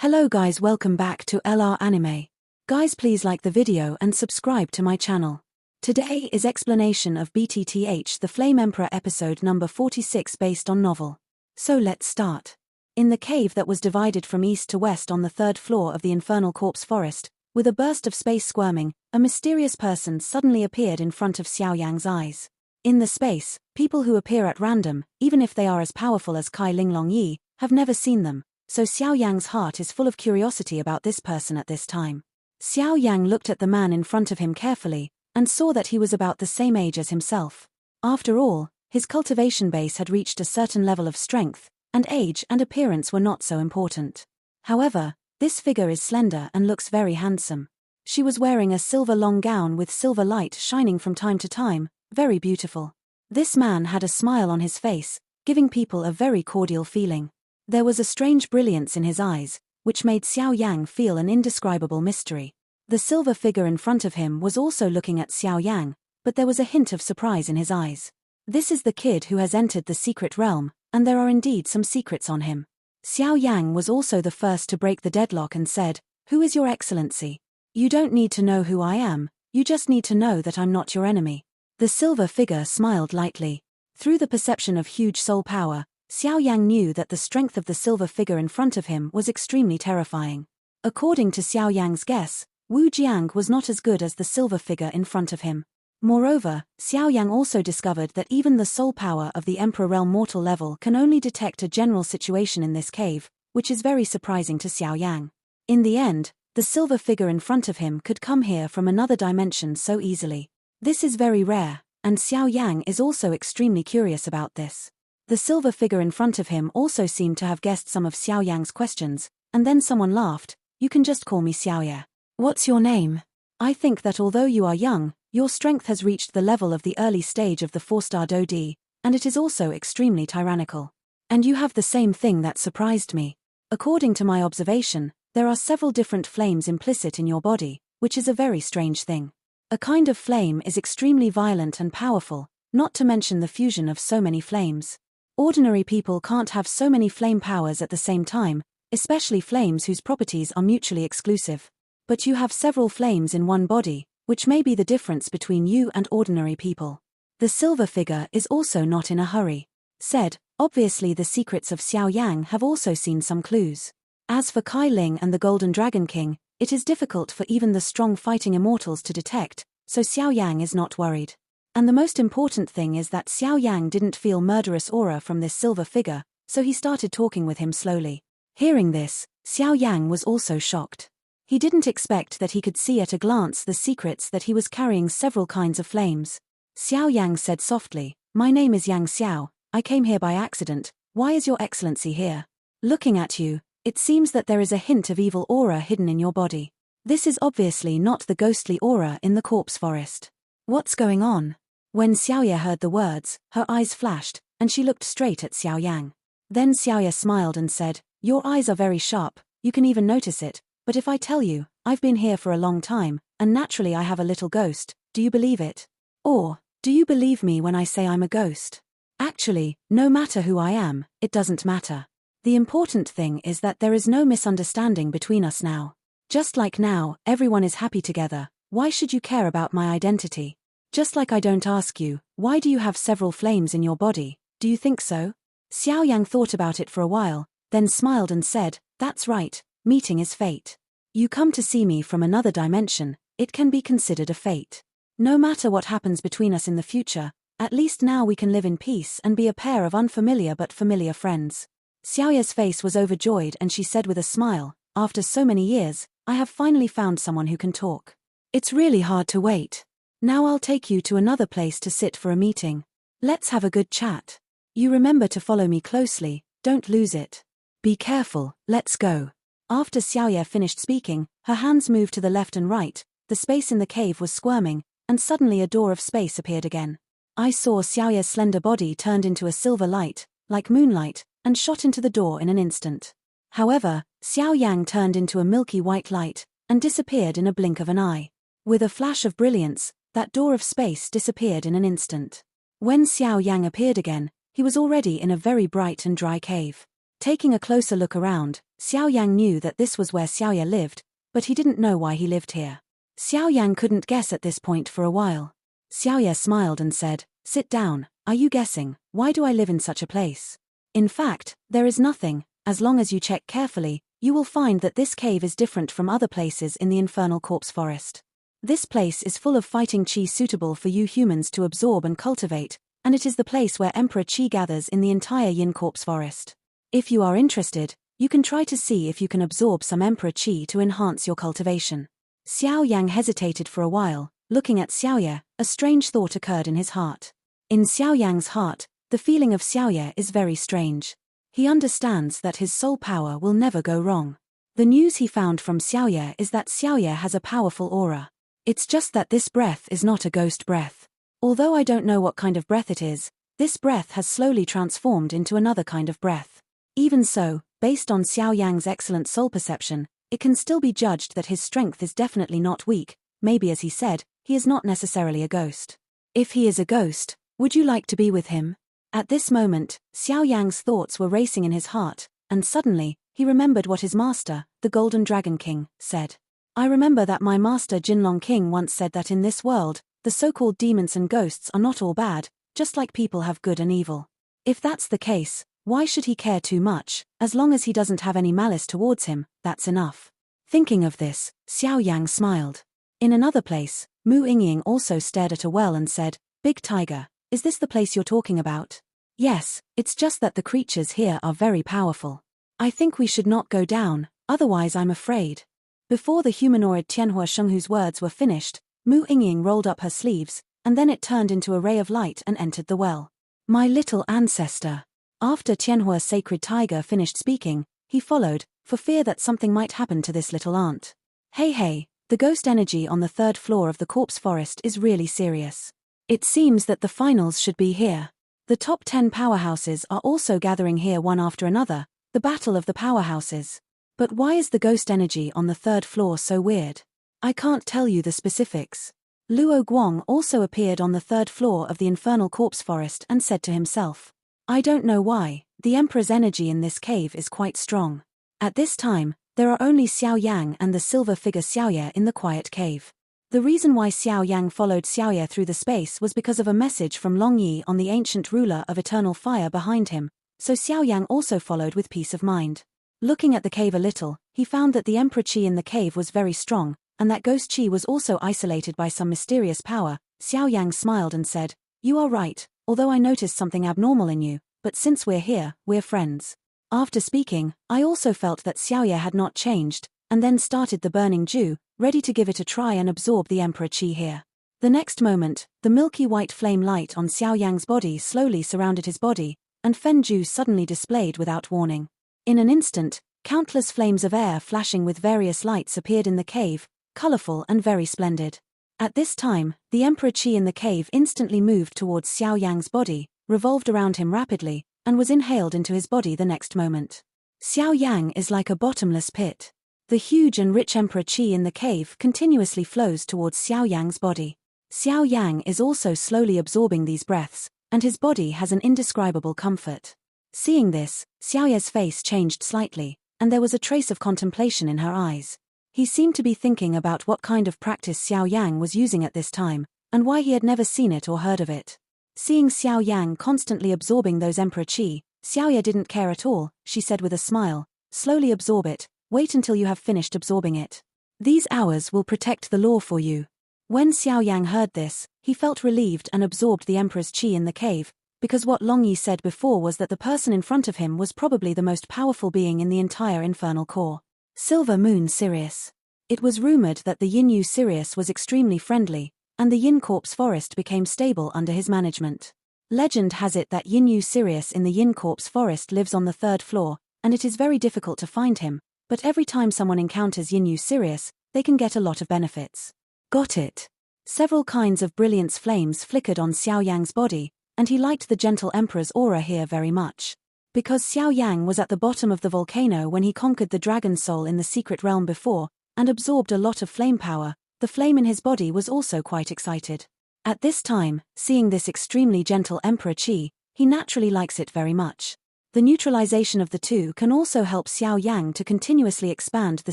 Hello guys, welcome back to LR Anime. Guys, please like the video and subscribe to my channel. Today is explanation of BTTH the Flame Emperor episode number 46 based on novel. So let's start. In the cave that was divided from east to west on the third floor of the infernal corpse forest, with a burst of space squirming, a mysterious person suddenly appeared in front of Xiao Yang's eyes. In the space, people who appear at random, even if they are as powerful as Kai Ling Long Yi, have never seen them, so Xiao Yang's heart is full of curiosity about this person at this time. Xiao Yang looked at the man in front of him carefully, and saw that he was about the same age as himself. After all, his cultivation base had reached a certain level of strength, and age and appearance were not so important. However, this figure is slender and looks very handsome. She was wearing a silver long gown with silver light shining from time to time, very beautiful. This man had a smile on his face, giving people a very cordial feeling. There was a strange brilliance in his eyes, which made Xiao Yang feel an indescribable mystery. The silver figure in front of him was also looking at Xiao Yang, but there was a hint of surprise in his eyes. This is the kid who has entered the secret realm, and there are indeed some secrets on him. Xiao Yang was also the first to break the deadlock and said, "Who is your excellency? You don't need to know who I am, you just need to know that I'm not your enemy." The silver figure smiled lightly. Through the perception of huge soul power, Xiao Yang knew that the strength of the silver figure in front of him was extremely terrifying. According to Xiao Yang's guess, Wu Jiang was not as good as the silver figure in front of him. Moreover, Xiao Yang also discovered that even the soul power of the Emperor Realm mortal level can only detect a general situation in this cave, which is very surprising to Xiao Yang. In the end, the silver figure in front of him could come here from another dimension so easily. This is very rare, and Xiao Yang is also extremely curious about this. The silver figure in front of him also seemed to have guessed some of Xiao Yang's questions, and then someone laughed, "You can just call me Xiao Ye. What's your name? I think that although you are young, your strength has reached the level of the early stage of the 4-star Dodi, and it is also extremely tyrannical. And you have the same thing that surprised me. According to my observation, there are several different flames implicit in your body, which is a very strange thing. A kind of flame is extremely violent and powerful, not to mention the fusion of so many flames. Ordinary people can't have so many flame powers at the same time, especially flames whose properties are mutually exclusive. But you have several flames in one body, which may be the difference between you and ordinary people." The silver figure is also not in a hurry. Said, obviously the secrets of Xiao Yang have also seen some clues. As for Kai Ling and the Golden Dragon King, it is difficult for even the strong fighting immortals to detect, so Xiao Yang is not worried. And the most important thing is that Xiao Yang didn't feel murderous aura from this silver figure, so he started talking with him slowly. Hearing this, Xiao Yang was also shocked. He didn't expect that he could see at a glance the secrets that he was carrying several kinds of flames. Xiao Yang said softly, "My name is Yang Xiao, I came here by accident, why is your excellency here? Looking at you, it seems that there is a hint of evil aura hidden in your body. This is obviously not the ghostly aura in the corpse forest. What's going on?" When Xiao Ye heard the words, her eyes flashed, and she looked straight at Xiao Yang. Then Xiao Ye smiled and said, "Your eyes are very sharp, you can even notice it, but if I tell you, I've been here for a long time, and naturally I have a little ghost, do you believe it? Or, do you believe me when I say I'm a ghost? Actually, no matter who I am, it doesn't matter. The important thing is that there is no misunderstanding between us now. Just like now, everyone is happy together, why should you care about my identity? Just like I don't ask you, why do you have several flames in your body, do you think so?" Xiao Yang thought about it for a while, then smiled and said, "That's right, meeting is fate. You come to see me from another dimension, it can be considered a fate. No matter what happens between us in the future, at least now we can live in peace and be a pair of unfamiliar but familiar friends." Xiao Ye's face was overjoyed and she said with a smile, "After so many years, I have finally found someone who can talk. It's really hard to wait. Now I'll take you to another place to sit for a meeting. Let's have a good chat. You remember to follow me closely, don't lose it. Be careful, let's go." After Xiao Ye finished speaking, her hands moved to the left and right, the space in the cave was squirming, and suddenly a door of space appeared again. I saw Xiao Ye's slender body turned into a silver light, like moonlight, and shot into the door in an instant. However, Xiao Yang turned into a milky white light, and disappeared in a blink of an eye. With a flash of brilliance, that door of space disappeared in an instant. When Xiao Yang appeared again, he was already in a very bright and dry cave. Taking a closer look around, Xiao Yang knew that this was where Xiao Yan lived, but he didn't know why he lived here. Xiao Yang couldn't guess at this point for a while. Xiao Yan smiled and said, "Sit down, are you guessing, why do I live in such a place? In fact, there is nothing, as long as you check carefully, you will find that this cave is different from other places in the infernal corpse forest. This place is full of fighting chi suitable for you humans to absorb and cultivate, and it is the place where Emperor Chi gathers in the entire Yin corpse forest. If you are interested, you can try to see if you can absorb some Emperor Chi to enhance your cultivation." Xiao Yang hesitated for a while, looking at Xiao Ye. A strange thought occurred in his heart. In Xiao Yang's heart, the feeling of Xiao Ye is very strange. He understands that his soul power will never go wrong. The news he found from Xiao Ye is that Xiao Ye has a powerful aura. It's just that this breath is not a ghost breath. Although I don't know what kind of breath it is, this breath has slowly transformed into another kind of breath. Even so, based on Xiao Yang's excellent soul perception, it can still be judged that his strength is definitely not weak. Maybe, as he said, he is not necessarily a ghost. If he is a ghost, would you like to be with him? At this moment, Xiao Yang's thoughts were racing in his heart, and suddenly, he remembered what his master, the Golden Dragon King, said. I remember that my master Jinlong King once said that in this world, the so-called demons and ghosts are not all bad, just like people have good and evil. If that's the case, why should he care too much? As long as he doesn't have any malice towards him, that's enough. Thinking of this, Xiao Yang smiled. In another place, Mu Yingying also stared at a well and said, "Big Tiger, is this the place you're talking about?" "Yes, it's just that the creatures here are very powerful. I think we should not go down, otherwise I'm afraid." Before the humanoid Tianhua Shenghu's words were finished, Mu Yingying rolled up her sleeves, and then it turned into a ray of light and entered the well. "My little ancestor." After Tianhua's sacred tiger finished speaking, he followed, for fear that something might happen to this little aunt. Hey, the ghost energy on the 3rd floor of the corpse forest is really serious. It seems that the finals should be here. The top 10 powerhouses are also gathering here one after another, the battle of the powerhouses. But why is the ghost energy on the 3rd floor so weird? I can't tell you the specifics. Luo Guang also appeared on the 3rd floor of the infernal corpse forest and said to himself, I don't know why, the Emperor's energy in this cave is quite strong. At this time, there are only Xiao Yang and the silver figure Xiao Ye in the quiet cave. The reason why Xiao Yang followed Xiao Ye through the space was because of a message from Long Yi on the ancient ruler of eternal fire behind him, so Xiao Yang also followed with peace of mind. Looking at the cave a little, he found that the Emperor Qi in the cave was very strong, and that Ghost Qi was also isolated by some mysterious power. Xiao Yang smiled and said, You are right, although I noticed something abnormal in you, but since we're here, we're friends. After speaking, I also felt that Xiao Ye had not changed, and then started the burning dew, ready to give it a try and absorb the Emperor Qi here. The next moment, the milky white flame light on Xiao Yang's body slowly surrounded his body, and Fen Ju suddenly displayed without warning. In an instant, countless flames of air flashing with various lights appeared in the cave, colorful and very splendid. At this time, the Emperor Qi in the cave instantly moved towards Xiao Yang's body, revolved around him rapidly, and was inhaled into his body the next moment. Xiao Yang is like a bottomless pit. The huge and rich Emperor Qi in the cave continuously flows towards Xiao Yang's body. Xiao Yang is also slowly absorbing these breaths, and his body has an indescribable comfort. Seeing this, Xiao Ye's face changed slightly, and there was a trace of contemplation in her eyes. He seemed to be thinking about what kind of practice Xiao Yang was using at this time, and why he had never seen it or heard of it. Seeing Xiao Yang constantly absorbing those Emperor Qi, Xiao Ye didn't care at all. She said with a smile, Slowly absorb it, wait until you have finished absorbing it. These hours will protect the law for you. When Xiao Yang heard this, he felt relieved and absorbed the Emperor's Qi in the cave, because what Long Yi said before was that the person in front of him was probably the most powerful being in the entire infernal core. Silver Moon Sirius. It was rumored that the Yin Yu Sirius was extremely friendly, and the Yin Corpse Forest became stable under his management. Legend has it that Yin Yu Sirius in the Yin Corpse Forest lives on the 3rd floor, and it is very difficult to find him, but every time someone encounters Yin Yu Sirius, they can get a lot of benefits. Got it. Several kinds of brilliance flames flickered on Xiao Yang's body, and he liked the gentle Emperor's aura here very much. Because Xiao Yang was at the bottom of the volcano when he conquered the dragon soul in the secret realm before, and absorbed a lot of flame power, the flame in his body was also quite excited. At this time, seeing this extremely gentle Emperor Qi, he naturally likes it very much. The neutralization of the two can also help Xiao Yang to continuously expand the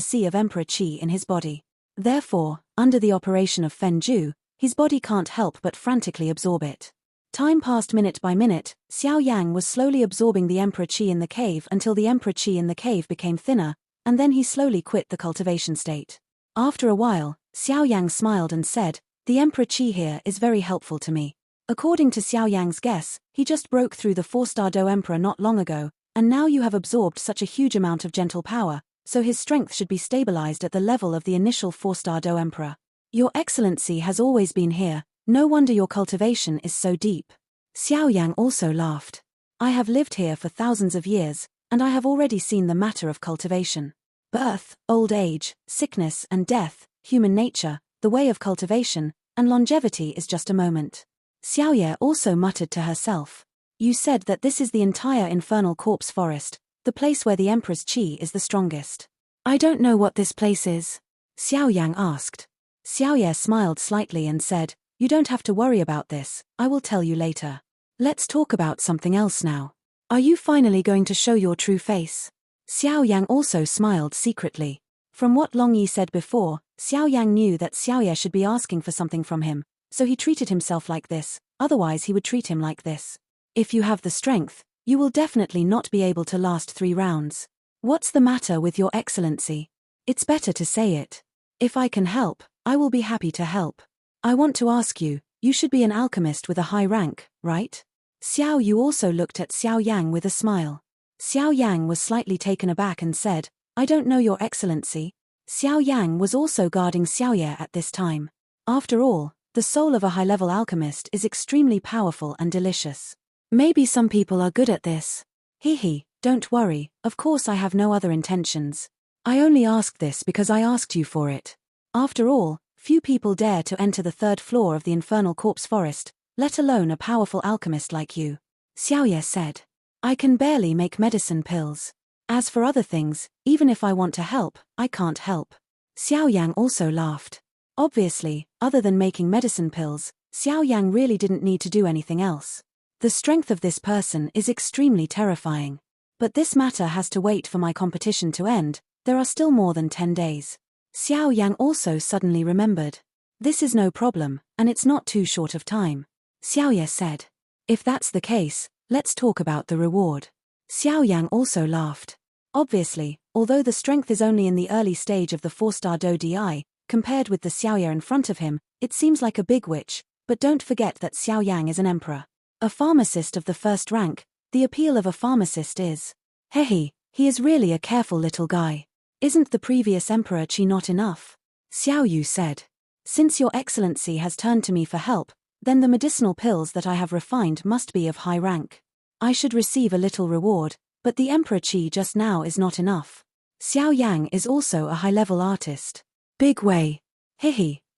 sea of Emperor Qi in his body. Therefore, under the operation of Fenju, his body can't help but frantically absorb it. Time passed minute by minute. Xiao Yang was slowly absorbing the Emperor Qi in the cave until the Emperor Qi in the cave became thinner, and then he slowly quit the cultivation state. After a while, Xiao Yang smiled and said, "The Emperor Qi here is very helpful to me." According to Xiao Yang's guess, he just broke through the 4-star Do Emperor not long ago, and now you have absorbed such a huge amount of gentle power, so his strength should be stabilized at the level of the initial 4-star Do Emperor. Your Excellency has always been here, no wonder your cultivation is so deep. Xiao Yang also laughed. I have lived here for thousands of years, and I have already seen the matter of cultivation. Birth, old age, sickness and death, human nature, the way of cultivation, and longevity is just a moment. Xiao Ye also muttered to herself. You said that this is the entire infernal corpse forest, the place where the Emperor's Qi is the strongest. I don't know what this place is. Xiao Yang asked. Xiao Ye smiled slightly and said, You don't have to worry about this, I will tell you later. Let's talk about something else now. Are you finally going to show your true face? Xiao Yang also smiled secretly. From what Long Yi said before, Xiao Yang knew that Xiao Ye should be asking for something from him, so he treated himself like this, otherwise he would treat him like this. If you have the strength, you will definitely not be able to last 3 rounds. What's the matter with your Excellency? It's better to say it. If I can help, I will be happy to help. I want to ask you, you should be an alchemist with a high rank, right? Xiao Yu also looked at Xiao Yang with a smile. Xiao Yang was slightly taken aback and said, I don't know your Excellency. Xiao Yang was also guarding Xiao Ye at this time. After all, the soul of a high-level alchemist is extremely powerful and delicious. Maybe some people are good at this. Hee, don't worry, of course I have no other intentions. I only asked this because I asked you for it. After all, few people dare to enter the 3rd floor of the infernal corpse forest, let alone a powerful alchemist like you. Xiao Ye said. I can barely make medicine pills. As for other things, even if I want to help, I can't help. Xiao Yang also laughed. Obviously, other than making medicine pills, Xiao Yang really didn't need to do anything else. The strength of this person is extremely terrifying. But this matter has to wait for my competition to end, there are still more than 10 days. Xiao Yang also suddenly remembered. This is no problem, and it's not too short of time. Xiao Ye said. If that's the case, let's talk about the reward. Xiao Yang also laughed. Obviously, although the strength is only in the early stage of the 4-star Do Di, compared with the Xiao Ye in front of him, it seems like a big witch, but don't forget that Xiao Yang is an emperor. A pharmacist of the 1st rank, the appeal of a pharmacist is. He is really a careful little guy. Isn't the previous Emperor Qi not enough? Xiao Yu said. Since your Excellency has turned to me for help, then the medicinal pills that I have refined must be of high rank. I should receive a little reward, but the Emperor Qi just now is not enough. Xiao Yang is also a high-level artist. Big way.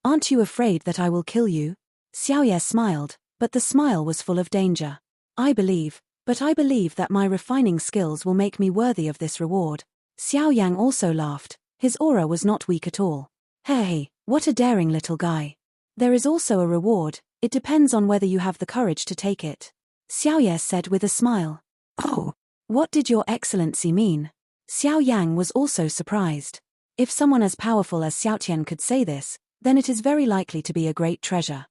Aren't you afraid that I will kill you? Xiao Ye smiled, but the smile was full of danger. I believe that my refining skills will make me worthy of this reward. Xiao Yang also laughed, his aura was not weak at all. What a daring little guy. There is also a reward, it depends on whether you have the courage to take it. Xiao Ye said with a smile. Oh, what did your Excellency mean? Xiao Yang was also surprised. If someone as powerful as Xiao Tian could say this, then it is very likely to be a great treasure.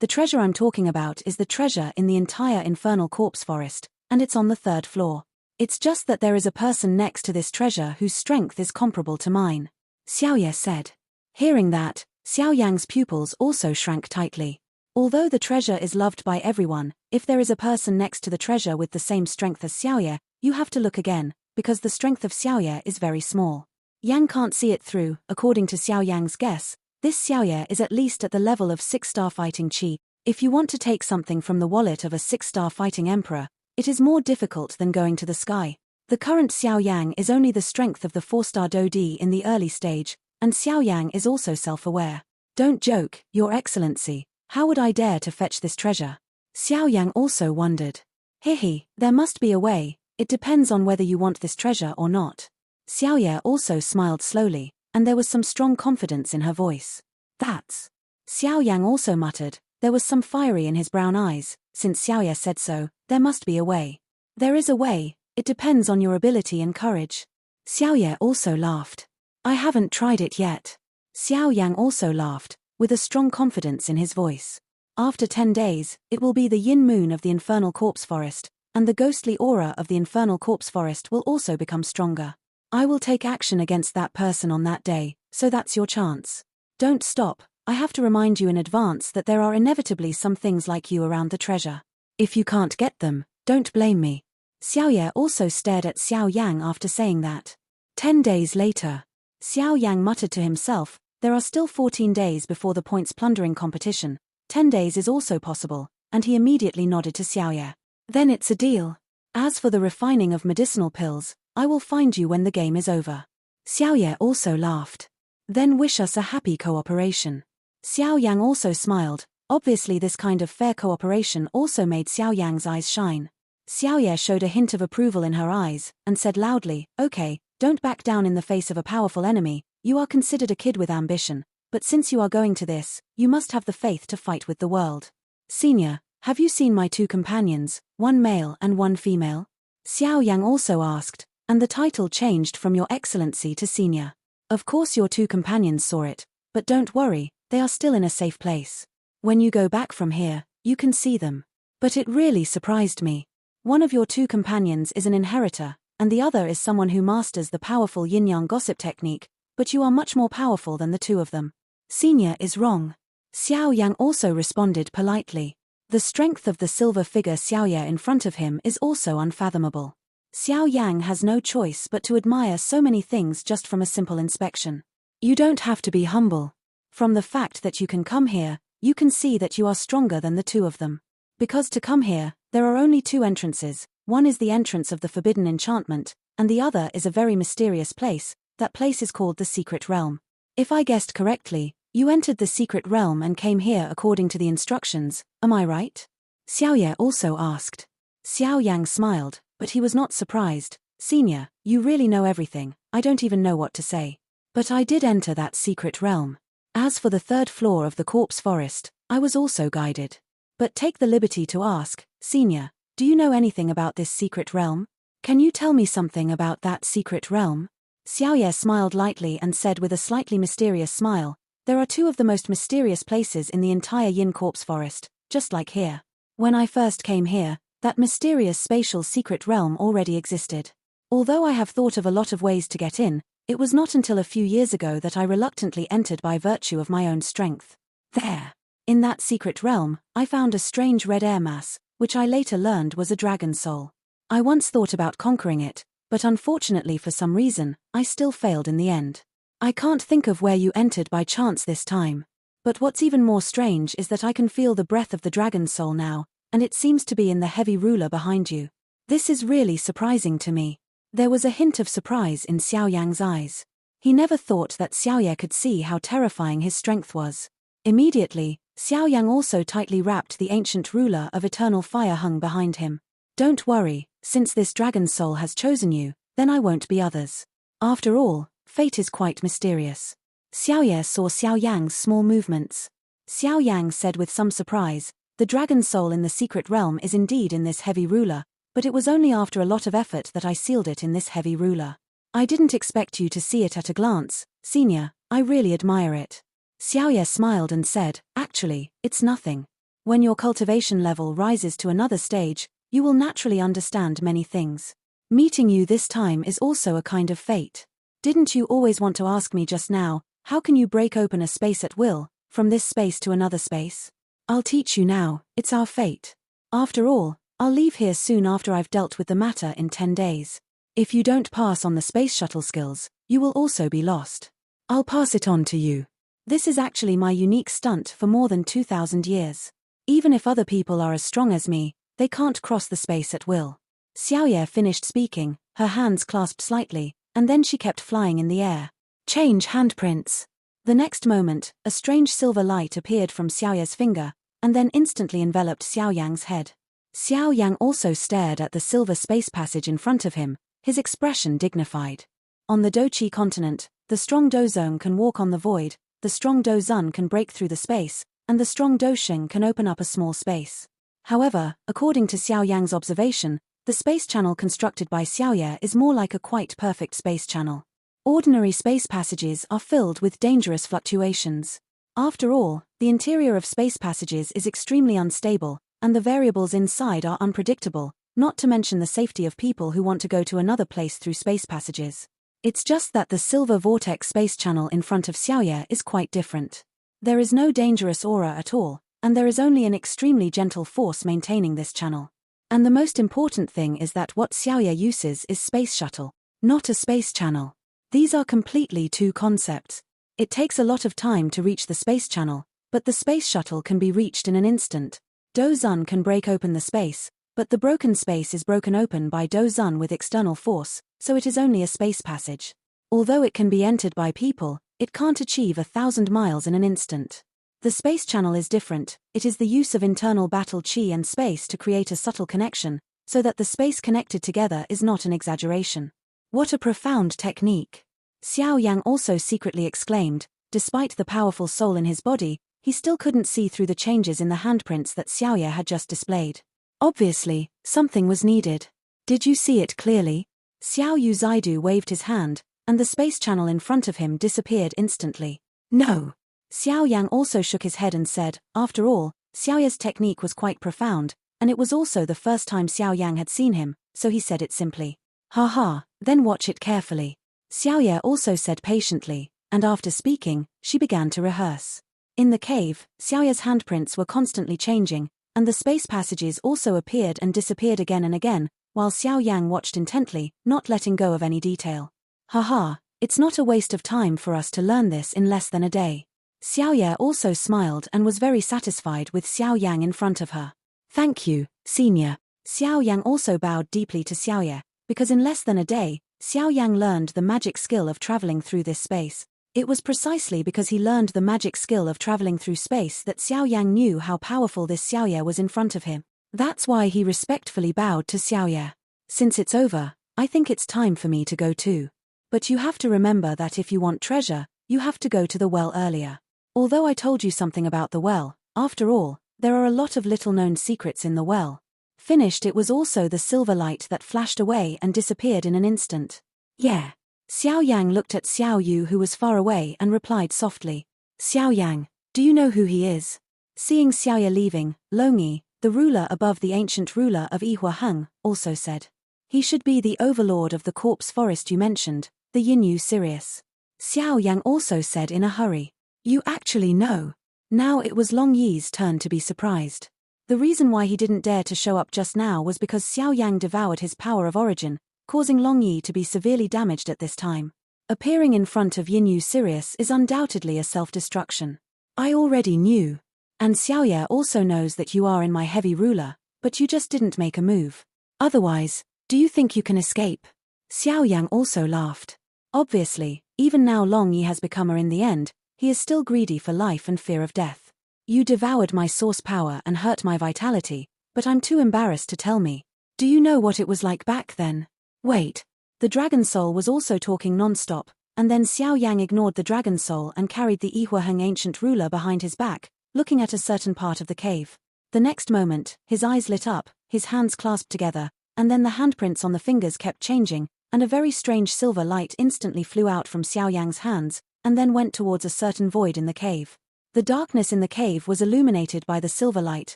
The treasure I'm talking about is the treasure in the entire infernal corpse forest, and it's on the 3rd floor. It's just that there is a person next to this treasure whose strength is comparable to mine. Xiao Ye said. Hearing that, Xiao Yang's pupils also shrank tightly. Although the treasure is loved by everyone, if there is a person next to the treasure with the same strength as Xiao Ye, you have to look again, because the strength of Xiao Ye is very small. Yang can't see it through. According to Xiao Yang's guess, this Xiao Ye is at least at the level of 6-star fighting Qi. If you want to take something from the wallet of a 6-star fighting emperor, it is more difficult than going to the sky. The current Xiao Yang is only the strength of the 4-star Do Di in the early stage, and Xiao Yang is also self-aware. Don't joke, Your Excellency, how would I dare to fetch this treasure? Xiao Yang also wondered. There must be a way, it depends on whether you want this treasure or not. Xiao Ye also smiled slowly, and there was some strong confidence in her voice. That's. Xiao Yang also muttered, there was some fiery in his brown eyes, since Xiao Ye said so, there must be a way. There is a way, it depends on your ability and courage. Xiao Ye also laughed. I haven't tried it yet. Xiao Yang also laughed, with a strong confidence in his voice. After 10 days, it will be the yin moon of the infernal corpse forest, and the ghostly aura of the infernal corpse forest will also become stronger. I will take action against that person on that day, so that's your chance. Don't stop, I have to remind you in advance that there are inevitably some things like you around the treasure. If you can't get them, don't blame me. Xiao Ye also stared at Xiao Yang after saying that. 10 days later. Xiao Yang muttered to himself, there are still 14 days before the points plundering competition. 10 days is also possible, and he immediately nodded to Xiao Ye. Then it's a deal. As for the refining of medicinal pills, I will find you when the game is over. Xiao Ye also laughed. Then wish us a happy cooperation. Xiao Yang also smiled. Obviously this kind of fair cooperation also made Xiao Yang's eyes shine. Xiao Ye showed a hint of approval in her eyes, and said loudly, okay, don't back down in the face of a powerful enemy, you are considered a kid with ambition, but since you are going to this, you must have the faith to fight with the world. Senior, have you seen my 2 companions, one male and one female? Xiao Yang also asked, and the title changed from Your Excellency to Senior. Of course your 2 companions saw it, but don't worry, they are still in a safe place. When you go back from here, you can see them. But it really surprised me. One of your 2 companions is an inheritor, and the other is someone who masters the powerful yin-yang gossip technique, but you are much more powerful than the 2 of them. Senior is wrong. Xiao Yang also responded politely. The strength of the silver figure Xiao Ye in front of him is also unfathomable. Xiao Yang has no choice but to admire so many things just from a simple inspection. You don't have to be humble. From the fact that you can come here, you can see that you are stronger than the 2 of them. Because to come here, there are only 2 entrances, one is the entrance of the forbidden enchantment, and the other is a very mysterious place, that place is called the Secret Realm. If I guessed correctly, you entered the Secret Realm and came here according to the instructions, am I right? Xiao Ye also asked. Xiao Yang smiled, but he was not surprised. Senior, you really know everything, I don't even know what to say. But I did enter that Secret Realm. As for the 3rd floor of the corpse forest, I was also guided. But take the liberty to ask, Senior, do you know anything about this secret realm? Can you tell me something about that secret realm? Xiao Ye smiled lightly and said with a slightly mysterious smile, there are 2 of the most mysterious places in the entire Yin Corpse Forest, just like here. When I first came here, that mysterious spatial secret realm already existed. Although I have thought of a lot of ways to get in, it was not until a few years ago that I reluctantly entered by virtue of my own strength. There. In that secret realm, I found a strange red air mass, which I later learned was a dragon soul. I once thought about conquering it, but unfortunately for some reason, I still failed in the end. I can't think of where you entered by chance this time. But what's even more strange is that I can feel the breath of the dragon soul now, and it seems to be in the heavy ruler behind you. This is really surprising to me. There was a hint of surprise in Xiao Yang's eyes. He never thought that Xiao Ye could see how terrifying his strength was. Immediately, Xiao Yang also tightly wrapped the ancient ruler of eternal fire hung behind him. Don't worry, since this dragon soul has chosen you, then I won't be others. After all, fate is quite mysterious. Xiao Ye saw Xiao Yang's small movements. Xiao Yang said with some surprise, the dragon soul in the secret realm is indeed in this heavy ruler, but it was only after a lot of effort that I sealed it in this heavy ruler. I didn't expect you to see it at a glance, Senior, I really admire it. Xiao Ye smiled and said, actually, it's nothing. When your cultivation level rises to another stage, you will naturally understand many things. Meeting you this time is also a kind of fate. Didn't you always want to ask me just now, how can you break open a space at will, from this space to another space? I'll teach you now, it's our fate. After all, I'll leave here soon after I've dealt with the matter in 10 days. If you don't pass on the space shuttle skills, you will also be lost. I'll pass it on to you. This is actually my unique stunt for more than 2,000 years. Even if other people are as strong as me, they can't cross the space at will. Xiao Ye finished speaking, her hands clasped slightly, and then she kept flying in the air. Change handprints. The next moment, a strange silver light appeared from Xiao Ye's finger, and then instantly enveloped Xiao Yang's head. Xiao Yang also stared at the silver space passage in front of him, his expression dignified. On the Doqi continent, the strong Dozong can walk on the void, the strong Dozun can break through the space, and the strong Dosheng can open up a small space. However, according to Xiao Yang's observation, The space channel constructed by Xiao Yan is more like a quite perfect space channel. Ordinary space passages are filled with dangerous fluctuations. After all, the interior of space passages is extremely unstable, and the variables inside are unpredictable, not to mention the safety of people who want to go to another place through space passages. It's just that the silver vortex space channel in front of Xiao Yan is quite different. There is no dangerous aura at all, and there is only an extremely gentle force maintaining this channel. And the most important thing is that what Xiao Yan uses is space shuttle, not a space channel. These are completely two concepts. It takes a lot of time to reach the space channel, but the space shuttle can be reached in an instant. Dozun can break open the space, but the broken space is broken open by Dozun with external force, so it is only a space passage. Although it can be entered by people, it can't achieve 1,000 miles in an instant. The space channel is different. It is the use of internal battle chi and space to create a subtle connection, so that the space connected together is not an exaggeration. What a profound technique! Xiao Yan also secretly exclaimed. Despite the powerful soul in his body, he still couldn't see through the changes in the handprints that Xiao Yan had just displayed. Obviously, something was needed. Did you see it clearly? Xiao Yu Zaidu waved his hand, and the space channel in front of him disappeared instantly. No. Xiao Yan also shook his head and said, after all, Xiao Yan's technique was quite profound, and it was also the first time Xiao Yan had seen him, so he said it simply. Haha, then watch it carefully. Xiao Yan also said patiently, and after speaking, she began to rehearse. In the cave, Xiao Yan's handprints were constantly changing, and the space passages also appeared and disappeared again and again, while Xiao Yan watched intently, not letting go of any detail. Haha, it's not a waste of time for us to learn this in less than a day. Xiao Yan also smiled and was very satisfied with Xiao Yan in front of her. Thank you, senior. Xiao Yan also bowed deeply to Xiao Yan, because in less than a day, Xiao Yan learned the magic skill of traveling through this space. It was precisely because he learned the magic skill of traveling through space that Xiao Yan knew how powerful this Xiao Yan was in front of him. That's why he respectfully bowed to Xiao Yan. Since it's over, I think it's time for me to go too. But you have to remember that if you want treasure, you have to go to the well earlier. Although I told you something about the well, after all, there are a lot of little-known secrets in the well. Finished, it was also the silver light that flashed away and disappeared in an instant. Yeah. Xiao Yang looked at Xiao Yu, who was far away, and replied softly. Xiao Yang, do you know who he is? Seeing Xiao Yan leaving, Longyi, the ruler above the ancient ruler of Yihua Heng, also said. He should be the overlord of the corpse forest you mentioned, the Yinyu Sirius. Xiao Yang also said in a hurry. You actually know. Now it was Longyi's turn to be surprised. The reason why he didn't dare to show up just now was because Xiao Yang devoured his power of origin, causing Longyi to be severely damaged at this time. Appearing in front of Yinyu Sirius is undoubtedly a self-destruction. I already knew. And Xiao Yan also knows that you are in my heavy ruler, but you just didn't make a move. Otherwise, do you think you can escape? Xiao Yang also laughed. Obviously, even now Longyi has become in the end, he is still greedy for life and fear of death. You devoured my source power and hurt my vitality, but I'm too embarrassed to tell me. Do you know what it was like back then? Wait. The Dragon Soul was also talking non-stop, and then Xiao Yang ignored the Dragon Soul and carried the Yihua Heng ancient ruler behind his back, looking at a certain part of the cave. The next moment, his eyes lit up, his hands clasped together, and then the handprints on the fingers kept changing, and a very strange silver light instantly flew out from Xiao Yang's hands, and then went towards a certain void in the cave. The darkness in the cave was illuminated by the silver light,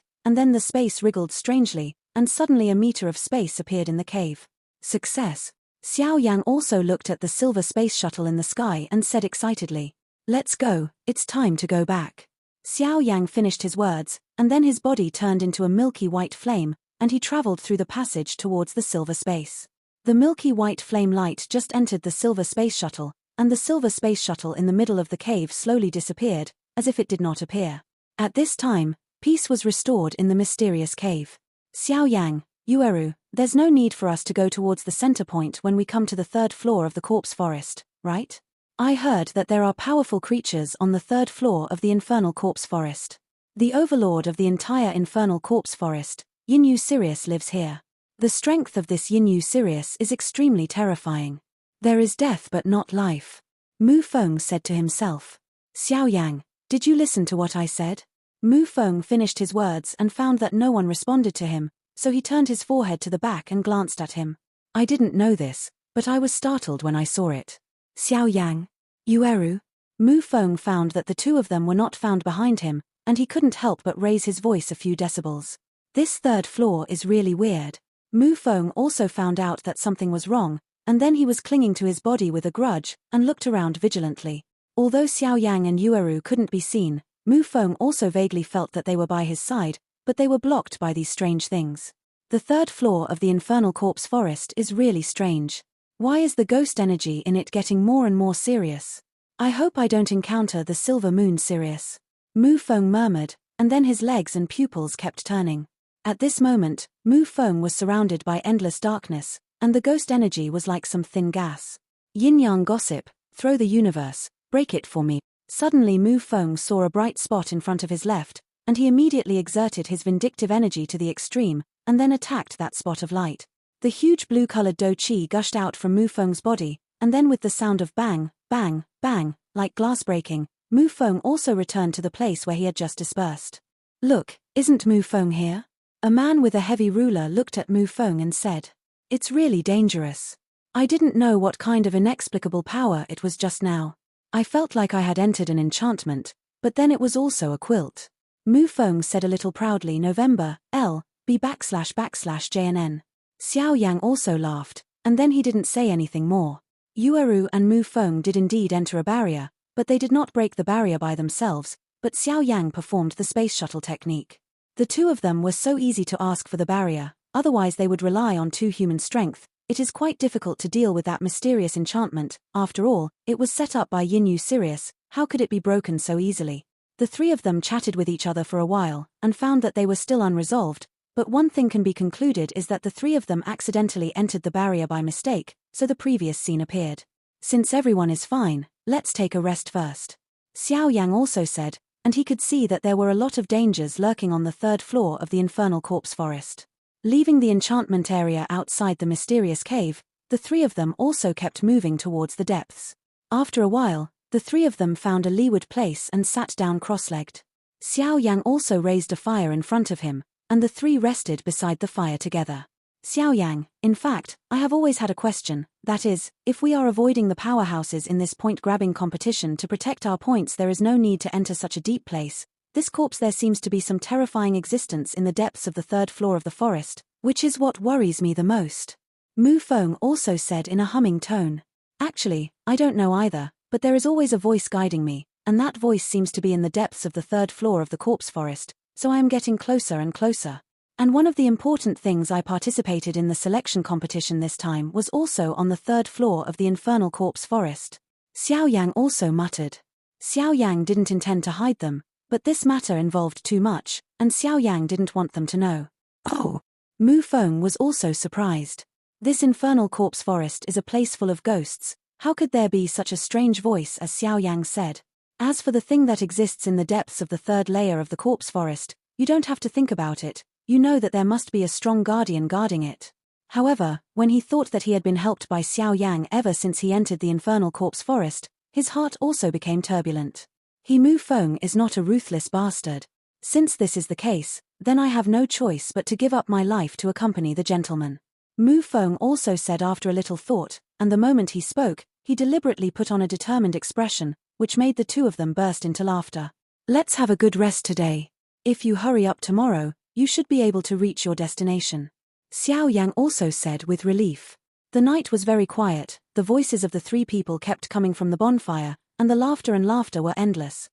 and then the space wriggled strangely, and suddenly a meter of space appeared in the cave. Success! Xiao Yang also looked at the silver space shuttle in the sky and said excitedly, Let's go, it's time to go back. Xiao Yang finished his words, and then his body turned into a milky white flame, and he traveled through the passage towards the silver space. The milky white flame light just entered the silver space shuttle, and the silver space shuttle in the middle of the cave slowly disappeared, as if it did not appear. At this time, peace was restored in the mysterious cave. Xiao Yang, Yueru, there's no need for us to go towards the center point when we come to the third floor of the corpse forest, right? I heard that there are powerful creatures on the third floor of the infernal corpse forest. The overlord of the entire infernal corpse forest, Yinyu Sirius, lives here. The strength of this Yinyu Sirius is extremely terrifying. There is death but not life. Mu Feng said to himself. Xiao Yang, did you listen to what I said? Mu Feng finished his words and found that no one responded to him, so he turned his forehead to the back and glanced at him. I didn't know this, but I was startled when I saw it. Xiao Yang. Yueru. Mu Feng found that the two of them were not found behind him, and he couldn't help but raise his voice a few decibels. This third floor is really weird. Mu Feng also found out that something was wrong, and then he was clinging to his body with a grudge, and looked around vigilantly. Although Xiao Yang and Yueru couldn't be seen, Mu Feng also vaguely felt that they were by his side, but they were blocked by these strange things. The third floor of the infernal corpse forest is really strange. Why is the ghost energy in it getting more and more serious? I hope I don't encounter the silver moon Sirius. Mu Feng murmured, and then his legs and pupils kept turning. At this moment, Mu Feng was surrounded by endless darkness, and the ghost energy was like some thin gas. Yin-yang gossip, throw the universe, break it for me. Suddenly Mu Feng saw a bright spot in front of his left, and he immediately exerted his vindictive energy to the extreme, and then attacked that spot of light. The huge blue-colored do qi gushed out from Mu Feng's body, and then with the sound of bang, bang, bang, like glass breaking, Mu Feng also returned to the place where he had just dispersed. Look, isn't Mu Feng here? A man with a heavy ruler looked at Mu Feng and said, "It's really dangerous. I didn't know what kind of inexplicable power it was just now. I felt like I had entered an enchantment, but then it was also a quilt." Mu Feng said a little proudly, November, L.B//JNN. Xiao Yang also laughed, and then he didn't say anything more. Yueru and Mu Feng did indeed enter a barrier, but they did not break the barrier by themselves, but Xiao Yang performed the space shuttle technique. The two of them were so easy to ask for the barrier, otherwise they would rely on two human strength. It is quite difficult to deal with that mysterious enchantment. After all, it was set up by Yin-yu Sirius. How could it be broken so easily? The three of them chatted with each other for a while, and found that they were still unresolved, but one thing can be concluded is that the three of them accidentally entered the barrier by mistake, so the previous scene appeared. Since everyone is fine, let's take a rest first. Xiao Yang also said, and he could see that there were a lot of dangers lurking on the third floor of the infernal corpse forest. Leaving the enchantment area outside the mysterious cave, the three of them also kept moving towards the depths. After a while, the three of them found a leeward place and sat down cross-legged. Xiao Yang also raised a fire in front of him, and the three rested beside the fire together. Xiao Yang, in fact, I have always had a question, that is, if we are avoiding the powerhouses in this point-grabbing competition to protect our points, there is no need to enter such a deep place. This corpse, there seems to be some terrifying existence in the depths of the third floor of the forest, which is what worries me the most. Mu Feng also said in a humming tone. Actually, I don't know either, but there is always a voice guiding me, and that voice seems to be in the depths of the third floor of the corpse forest, so I am getting closer and closer. And one of the important things I participated in the selection competition this time was also on the third floor of the infernal corpse forest. Xiao Yang also muttered. Xiao Yang didn't intend to hide them, but this matter involved too much, and Xiao Yang didn't want them to know. Oh! Mu Feng was also surprised. This infernal corpse forest is a place full of ghosts. How could there be such a strange voice, as Xiao Yang said? As for the thing that exists in the depths of the third layer of the corpse forest, you don't have to think about it. You know that there must be a strong guardian guarding it. However, when he thought that he had been helped by Xiao Yang ever since he entered the infernal corpse forest, his heart also became turbulent. Mu Feng is not a ruthless bastard. Since this is the case, then I have no choice but to give up my life to accompany the gentleman. Mu Feng also said after a little thought, and the moment he spoke, he deliberately put on a determined expression, which made the two of them burst into laughter. Let's have a good rest today. If you hurry up tomorrow, you should be able to reach your destination. Xiao Yang also said with relief. The night was very quiet, the voices of the three people kept coming from the bonfire, and the laughter were endless.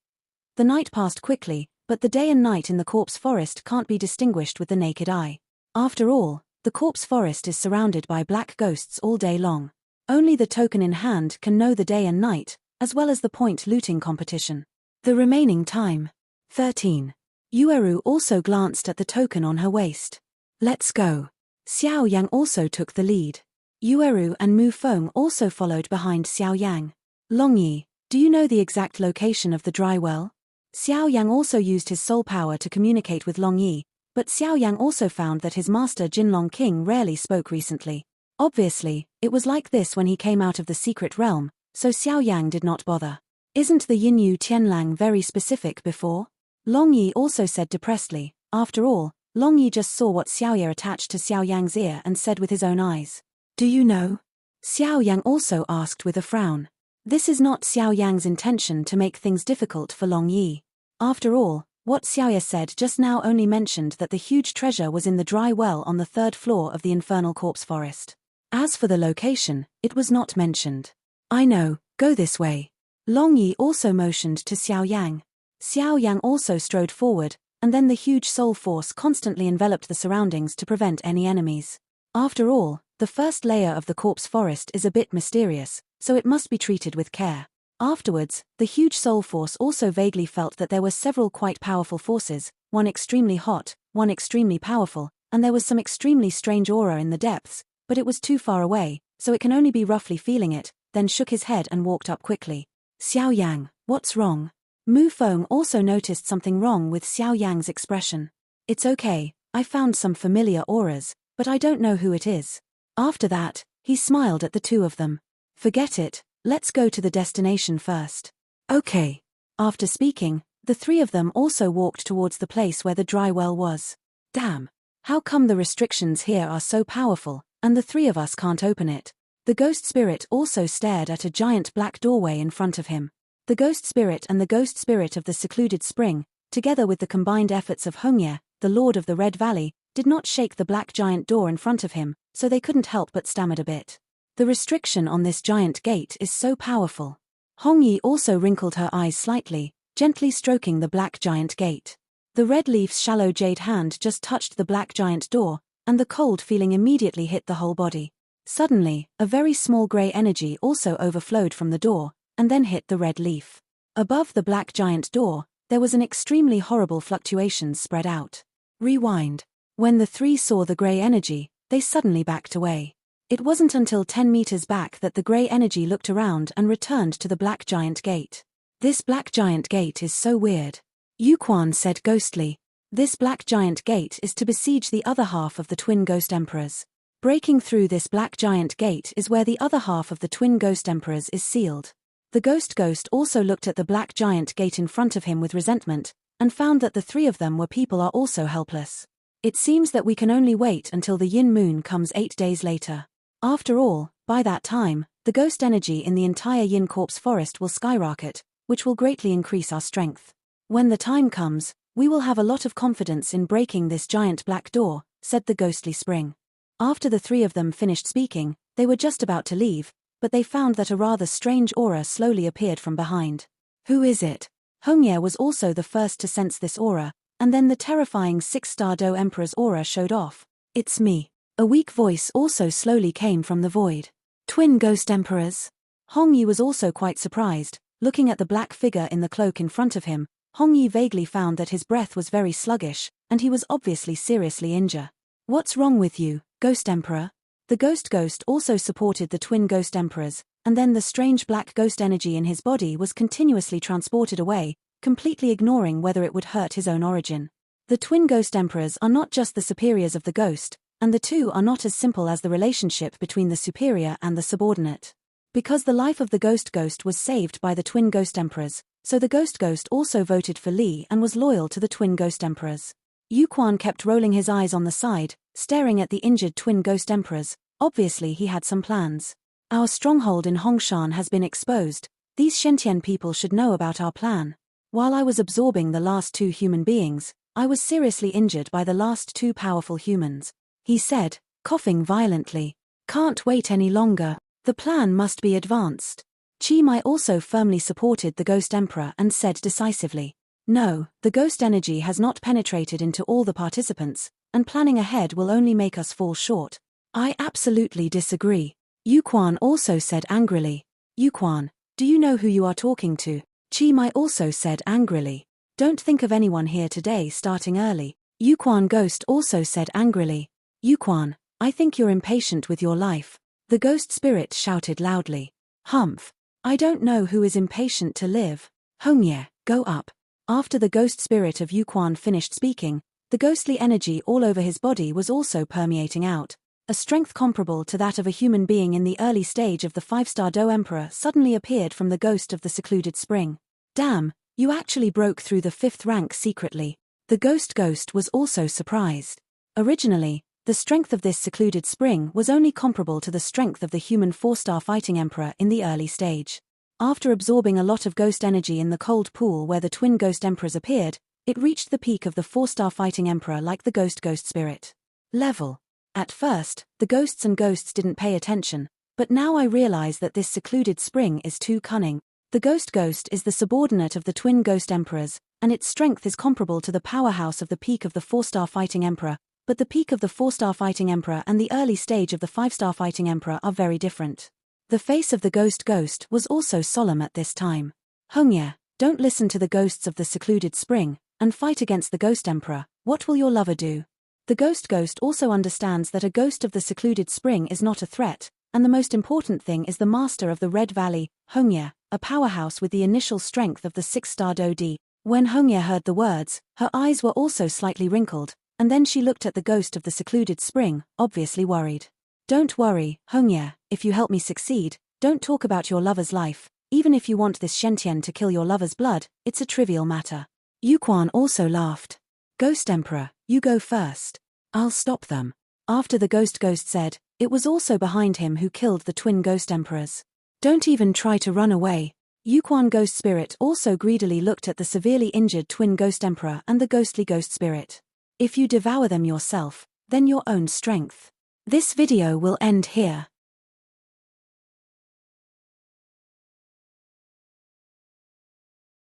The night passed quickly, but the day and night in the corpse forest can't be distinguished with the naked eye. After all, the corpse forest is surrounded by black ghosts all day long. Only the token in hand can know the day and night, as well as the point looting competition. The remaining time. 13. Yueru also glanced at the token on her waist. Let's go. Xiao Yang also took the lead. Yueru and Mu Feng also followed behind Xiao Yang. Longyi, do you know the exact location of the dry well? Xiao Yang also used his soul power to communicate with Longyi, but Xiao Yang also found that his master Jinlong King rarely spoke recently. Obviously, it was like this when he came out of the secret realm, so Xiao Yang did not bother. Isn't the Yinyu Tianlang very specific before? Longyi also said depressedly. After all, Long Yi just saw what Xiao Yan attached to Xiao Yang's ear and said with his own eyes. Do you know? Xiao Yan also asked with a frown. This is not Xiao Yang's intention to make things difficult for Long Yi. After all, what Xiao Yan said just now only mentioned that the huge treasure was in the dry well on the 3rd floor of the infernal corpse forest. As for the location, it was not mentioned. I know, go this way. Long Yi also motioned to Xiao Yang. Xiao Yang also strode forward, and then the huge soul force constantly enveloped the surroundings to prevent any enemies. After all, the first layer of the corpse forest is a bit mysterious, so it must be treated with care. Afterwards, the huge soul force also vaguely felt that there were several quite powerful forces, one extremely hot, one extremely powerful, and there was some extremely strange aura in the depths, but it was too far away, so it can only be roughly feeling it, then shook his head and walked up quickly. Xiao Yang, what's wrong? Mu Feng also noticed something wrong with Xiao Yang's expression. It's okay, I found some familiar auras, but I don't know who it is. After that, he smiled at the two of them. Forget it, let's go to the destination first. Okay. After speaking, the three of them also walked towards the place where the dry well was. Damn. How come the restrictions here are so powerful, and the three of us can't open it? The ghost spirit also stared at a giant black doorway in front of him. The ghost spirit and the ghost spirit of the secluded spring, together with the combined efforts of Hongye, the lord of the Red Valley, did not shake the black giant door in front of him, so they couldn't help but stammered a bit. The restriction on this giant gate is so powerful. Hongye also wrinkled her eyes slightly, gently stroking the black giant gate. The red leaf's shallow jade hand just touched the black giant door, and the cold feeling immediately hit the whole body. Suddenly, a very small grey energy also overflowed from the door, and then hit the red leaf. Above the black giant door, there was an extremely horrible fluctuation spread out. Rewind. When the three saw the grey energy, they suddenly backed away. It wasn't until 10 meters back that the grey energy looked around and returned to the black giant gate. This black giant gate is so weird. Yuquan said ghostly. This black giant gate is to besiege the other half of the twin ghost emperors. Breaking through this black giant gate is where the other half of the twin ghost emperors is sealed. The ghost also looked at the black giant gate in front of him with resentment, and found that the three of them were people are also helpless. It seems that we can only wait until the yin moon comes 8 days later. After all, by that time, the ghost energy in the entire yin corpse forest will skyrocket, which will greatly increase our strength. When the time comes, we will have a lot of confidence in breaking this giant black door, said the ghostly spring. After the three of them finished speaking, they were just about to leave, but they found that a rather strange aura slowly appeared from behind. Who is it? Hongye was also the first to sense this aura, and then the terrifying 6-star Do Emperor's aura showed off. It's me. A weak voice also slowly came from the void. Twin ghost emperors? Hongye was also quite surprised. Looking at the black figure in the cloak in front of him, Hongye vaguely found that his breath was very sluggish, and he was obviously seriously injured. What's wrong with you, Ghost Emperor? The ghost also supported the twin ghost emperors, and then the strange black ghost energy in his body was continuously transported away, completely ignoring whether it would hurt his own origin. The twin ghost emperors are not just the superiors of the ghost, and the two are not as simple as the relationship between the superior and the subordinate. Because the life of the ghost was saved by the twin ghost emperors, so the ghost also voted for Li and was loyal to the twin ghost emperors. Yuquan kept rolling his eyes on the side, staring at the injured twin ghost emperors. Obviously he had some plans. Our stronghold in Hongshan has been exposed. These Shentian people should know about our plan. While I was absorbing the last two human beings, I was seriously injured by the last two powerful humans. He said, coughing violently. Can't wait any longer. The plan must be advanced. Chi Mai also firmly supported the ghost emperor and said decisively. No, the ghost energy has not penetrated into all the participants, and planning ahead will only make us fall short. I absolutely disagree. Yuquan also said angrily. Yuquan, do you know who you are talking to? Chi Mai also said angrily. Don't think of anyone here today starting early. Yuquan Ghost also said angrily. Yuquan, I think you're impatient with your life. The ghost spirit shouted loudly. Humph. I don't know who is impatient to live. Hongye, go up. After the ghost spirit of Yuquan finished speaking, the ghostly energy all over his body was also permeating out. A strength comparable to that of a human being in the early stage of the 5-star Do Emperor suddenly appeared from the ghost of the secluded spring. Damn, you actually broke through the 5th rank secretly. The ghost was also surprised. Originally, the strength of this secluded spring was only comparable to the strength of the human 4-star fighting emperor in the early stage. After absorbing a lot of ghost energy in the cold pool where the twin ghost emperors appeared, it reached the peak of the 4-star fighting emperor like the ghost spirit level. At first, the ghosts didn't pay attention, but now I realize that this secluded spring is too cunning. The ghost is the subordinate of the twin ghost emperors, and its strength is comparable to the powerhouse of the peak of the 4-star fighting emperor, but the peak of the 4-star fighting emperor and the early stage of the 5-star fighting emperor are very different. The face of the ghost was also solemn at this time. Hongye, don't listen to the ghosts of the secluded spring, and fight against the ghost emperor. What will your lover do? The ghost also understands that a ghost of the secluded spring is not a threat, and the most important thing is the master of the Red Valley, Hongye, a powerhouse with the initial strength of the 6-star Dodi. When Hongye heard the words, her eyes were also slightly wrinkled, and then she looked at the ghost of the secluded spring, obviously worried. Don't worry, Hongye, if you help me succeed, don't talk about your lover's life. Even if you want this Shentian to kill your lover's blood, it's a trivial matter. Yuquan also laughed. Ghost Emperor, you go first. I'll stop them. After the ghost said, it was also behind him who killed the twin ghost emperors. Don't even try to run away. Yuquan Ghost Spirit also greedily looked at the severely injured twin ghost emperor and the ghostly ghost spirit. If you devour them yourself, then your own strength. This video will end here.